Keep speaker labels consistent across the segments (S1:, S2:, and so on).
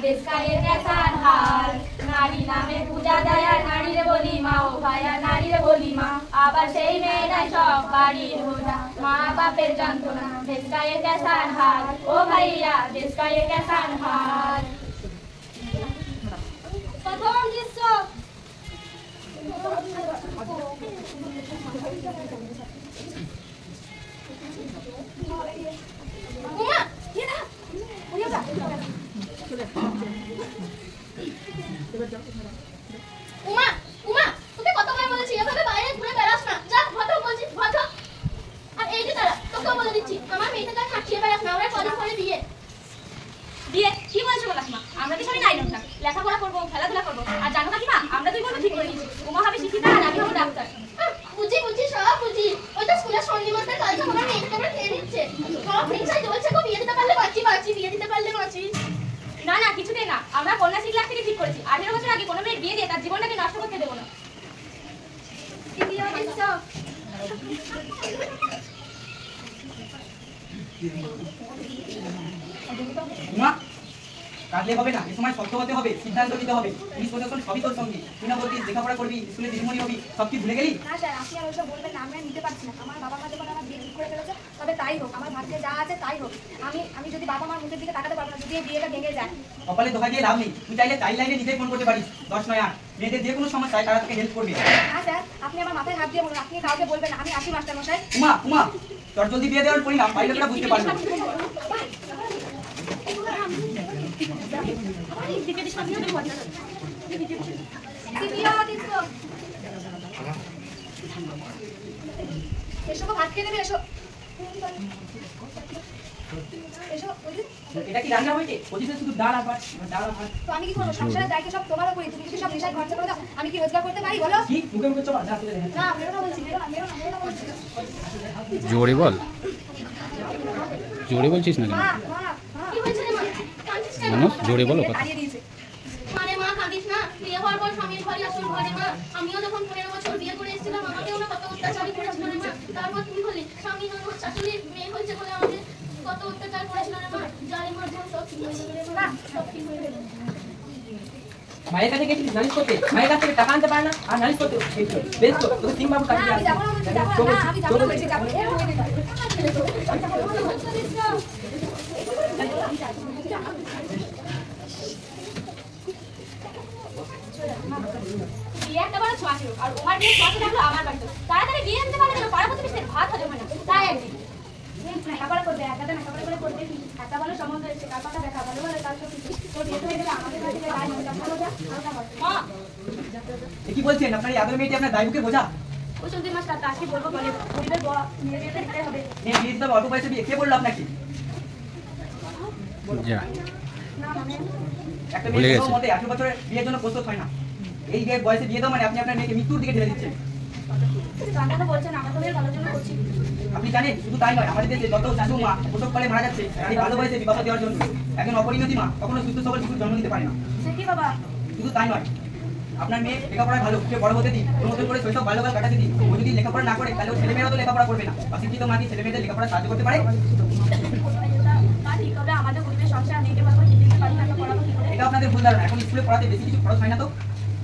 S1: देश का ये कैसा हाल नारी नामे पूजा दया नारी रे बोली माँ ओ भाया नारी रे बोली माँ आবার সেই মেয়েরাই সব বাড়ির বোঝা মা বাপের যন্ত্রণা देश का ये कैसा हाल ओ भैया देश का ये कैसा हाल प्रथम दृश्य उमा ये ना उड़िया जा उमा उमा তোকে কতবার বলেছি এভাবে বাইরে ঘুরে বেড়াস না যা ভালো বলছিস ভালো আর এই যে তারা তোকে বলে দিচ্ছি আমার মেয়েটাকে খাটিয়ে বেড়াস না ওরা কদিন পরে বিয়ে বিয়ে কি বলছো বলাস মা আমরা কি সবাই নাই না লেখাপড়া করব খেলাধুলা করব আর জানো না কি মা আমরা দুই বোন ঠিক করে নিয়েছি উমা হবে শিক্ষিতা আর আমি হব ডাক্তার বুঝি বুঝি সব বুঝি ওই তো স্কুলের সঙ্গীমতের কাজ আমার মেয়েটাকে আমরা খেয়ে নিচ্ছে সব ফিক্সাই বলছে গো বিয়ে দিতে পারলে বাঁচি বাঁচি বিয়ে দিতে পারলে বাঁচি না না কিছুতেই না আমরা কন্যাশ্রী ক্লাস থেকে ঠিক করেছি 18 বছর আগে কোনো মেয়ের বিয়ে দিয়ে তার জীবনটাকে নষ্ট করতে দেব না
S2: উমা কাঁদলে হবে না এই সময় শক্ত হতে হবে সিদ্ধান্ত নিতে হবে পুলিশ প্রশাসন সবই তোর সঙ্গে তুই না বলতিস লেখাপড়া করবি স্কুলে দিদিমণি হবি সব কি ভুলে গেলি
S3: না স্যার আপনি আর ওইসব বলবেন না আমরা নিতে পারছি না আমার বাবা মা যখন আমার বিয়ে ঠিক করে ফেলেছে তবে তাই হোক আমার ভাগ্যে যা আছে তাই হোক আমি যদি বাবা মার মুখের দিকে তাকাতে পারবো না যদি এই বিয়েটা ভেঙে যায়
S2: কপালে ধোকা দিয়ে লাভ নেই তুই চাইলে চাইল্ড লাইনে নিজেই ফোন করতে পারিস 10 9 8 মেয়েদের যে কোনো সমস্যায় তারা তোকে হেল্প করবে
S3: হ্যাঁ স্যার আপনি আমার মাথায় হাত দিয়ে বলুন আপনি কাউকে বলবেন না আমি আসি মাস্টার মশাই
S2: উমা উমা তোর জলদি বিয়ে দেওয়ার পরিণাম বাইরে লোকরা বুঝতে পারবে না
S3: এসব ভাত খেয়ে দেবে এসব
S2: এটা কি রান্না হয়েছে ওদিকে শুধু ডাল আর ভাত
S3: তো আমি কি করবো সংসারের দায়িত্ব সব তোমার উপরই তুমি কি সব নেশায় খরচা করে দাও আমি কি রোজগার করতে পারি বলো
S2: কি মুখে মুখে চল যা তুলে দে
S3: না মেরো না বলছি মেরো না বলছি
S4: জোরে বল জোরে বলছিস না কেন
S3: মা
S1: কি হয়েছে রে মা কাঁদিস কেন
S4: মানুষ জোরে বলো কথা
S3: হারিয়ে দিয়েছে
S1: মানে মা কাঁদিস না বিয়ে হওয়ার পর স্বামীর ঘরে আসল ঘরে মা আমিও যখন 15 বছর বিয়ে করে এসেছিলাম আমাকেও না কত অত্যাচার করেছিল রে মা তারপর তুমি বললি স্বামী ননদ শাশুড়ির মেয়ে হয়েছে বলে আমাদের কত অত্যাচার করেছিল রে মা যার মাধ্যমে সব ঠিক হয়ে গেল রে মা সব ঠিক হয়ে গেল
S2: মায়ের কাছে গেছিস নালিশ করতে মায়ের কাছ থেকে টাকা আনতে পারে না আর নালিশ করতে বেশ তো তোকে সিং বাবু কাছে
S3: আমি যাবো না বলছি যাবো না আমি যাবো না বলছি যাবো
S1: বিয়ে একটা বড় ছোঁয়া ছিল আর ওমার বিয়ে ছোঁয়া ছিল আমার বাড়িতে তাড়াতাড়ি বিয়ে আনতে পারলে না পাড়া প্রতিবেশীদের ভাত হজম হয় না তাই একদিন
S3: লেখাপড়া করবে একাতে লেখাপড়া করে করবে কি একা ভালো সম্বন্ধ এসেছে কার কথা দেখা ভালো ভালো তার সব কিছু তোর বিয়ে হয়ে গেলে আমাদের বাড়ি থেকে গায়ে মজা ভালো যা হালকা হয়
S1: মা
S2: কি বলছেন আপনার এই আদর মেয়েটি আপনার দায়বুকে বোঝা
S1: ওই চলতি মাস্টার তা কি বলবো বলে গরিবের মেয়ে বিয়েতে দিতে হবে
S2: মেয়ে বিয়ে দিতে হবে অল্প বয়সে বিয়ে কে বললো আপনাকে
S4: যা
S3: না মানে
S2: একটা মেয়ের মতে 18 বছরের বিয়ের জন্য প্রস্তুত হয় না এই বয়সে বিয়ে দাও মানে আপনি আপনার মেয়েকে মৃত্যুর দিকে ঠেলে দিচ্ছেন
S3: জানা তো বলছেন আমরা তো মেয়ের ভালোর জন্য করছি
S2: আপনি জানেন শুধু তাই নয় আমাদের দেশে যত শাশু মা প্রসব কালে মারা যাচ্ছে এই ভালো বয়সে বিবাহ দেওয়ার জন্য একজন অপরিণতি মা কখনো সুস্থ সবল শিশুর জন্ম দিতে পারে না
S3: সে কি বাবা
S2: শুধু তাই নয় আপনার মেয়ে লেখাপড়ায় ভালো সে বড় হতে দিন ওর মতন করে শৈশব ভালোকাল কাটাতে দিন ও যদি লেখাপড়া না করে তাহলে ও ছেলেমেয়েরা তো লেখাপড়া করবে না অশিক্ষিত মা কি ছেলেমেয়েদের লেখাপড়া সাহায্য করতে পারে
S3: মা ঠিক হবে আমাদের গরিবের সংসার মেয়েকে ভালো করে দিতে পারি না পড়াবো কি করে
S2: এটা আপনাদের ভুল ধারণা এখন স্কুলে পড়াতে বেশি কিছু খরচ হয় না তো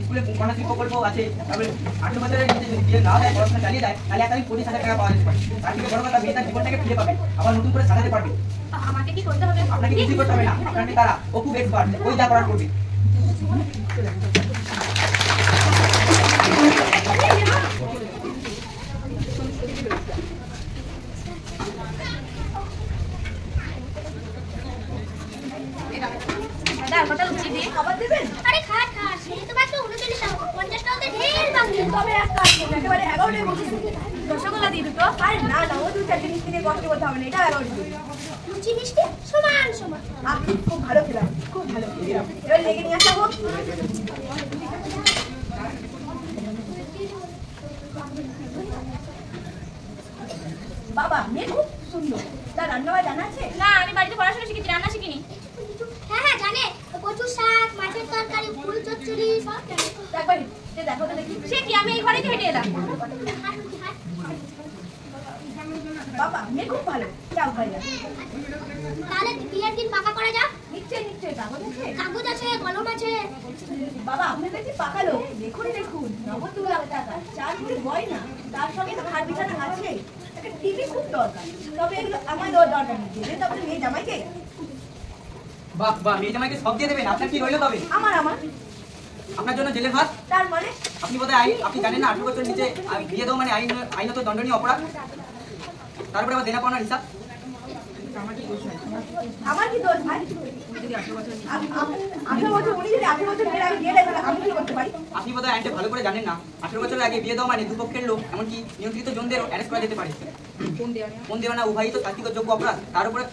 S2: স্কুলে কন্যাশ্রী প্রকল্প আছে তারপরে 18 বছরের নিচে যদি বিয়ে না দেয় পড়াশোনা চালিয়ে যায় তাহলে একাধিক 40,000 টাকা পাওয়া যেতে পারে তার থেকে বড় কথা মেয়ে তার জীবনটাকে ফিরে পাবে আবার নতুন করে সাজাতে পারবে
S3: আমাকে কি করতে হবে
S2: আপনাকে কিছুই করতে হবে না আপনার মেয়ে তারা ও খুব এক্সপার্ট ওই যা করার করবে
S3: দাদা কত লুচি দিয়ে খাবার দেবেন
S1: আরে খা খা সে তো মাত্র 39 টাকা 50 টাকাতে ঢের বাংলি
S3: তবে এক কাজ করুন একেবারে 11টায় বসে রসগোল্লা দিয়ে দুটো আরে না না ও দুটো জিনিস কিনে কষ্ট করতে হবে না এটা 11টা
S1: লুচি মিষ্টি সমান সমান
S3: আপনি খুব ভালো খেলাম খুব ভালো এবার লেগে নিয়ে আসা হোক বাবা মেয়ে খুব সুন্দর তার রান্না জানা আছে
S1: না আমি বাড়িতে পড়াশোনা শিখেছি রান্না শিখিনি হ্যাঁ হ্যাঁ জানে কচু শাক মাছের তরকারি ফুল চচ্চড়ি সব জানে
S3: একবার দেখো তো দেখি
S1: সে কি আমি এই ঘরে হেঁটে এলাম
S3: বাবা মেয়ে খুব ভালো যাও ভাইয়া
S1: তাহলে বিয়ের দিন পাকা করা যাক
S3: নিশ্চয়ই নিশ্চয়ই কাগজ আছে
S1: কাগজ আছে
S5: বাবা আপনার কাছে পাকা লোক দেখুন দেখুন 90 লাখ টাকা 4 কোটি গয়না তার সঙ্গে তো খাট বিছানা আছে একটা টিভি খুব দরকার তবে এগুলো আমার দরকার নেই দেবে তবে মেয়ে জামাইকে
S2: বাহ বাহ, মেয়ে জামাইকে সব দিয়ে দেবেন, আপনার কি রইলো তবে?
S5: আমার
S2: আপনার জন্য জেলের ভাত।
S5: তার মানে
S2: আপনি বোধহয় আইন, আপনি জানেন না 18 বছর নিচে বিয়ে দেওয়া মানে আইনত দণ্ডনীয় অপরাধ। তারপরে আবার দেনা পাওনার হিসাব।
S5: আমার কি দোষ ভাই 18 বছর উনি যদি 18 বছর মেয়ের আগে বিয়ে দেয় তাহলে আমি কি করতে পারি?
S2: আপনি বোধহয় আইনটা ভালো করে জানেন না। 18 বছরের আগে বিয়ে দেওয়া মানে দুপক্ষের লোক, এমনকি নিয়ন্ত্রিত জনদেরও অ্যারেস্ট করা যেতে পারে। কোন দেওয়া না উভয়ই তো শাস্তিযোগ্য অপরাধ। তার উপরে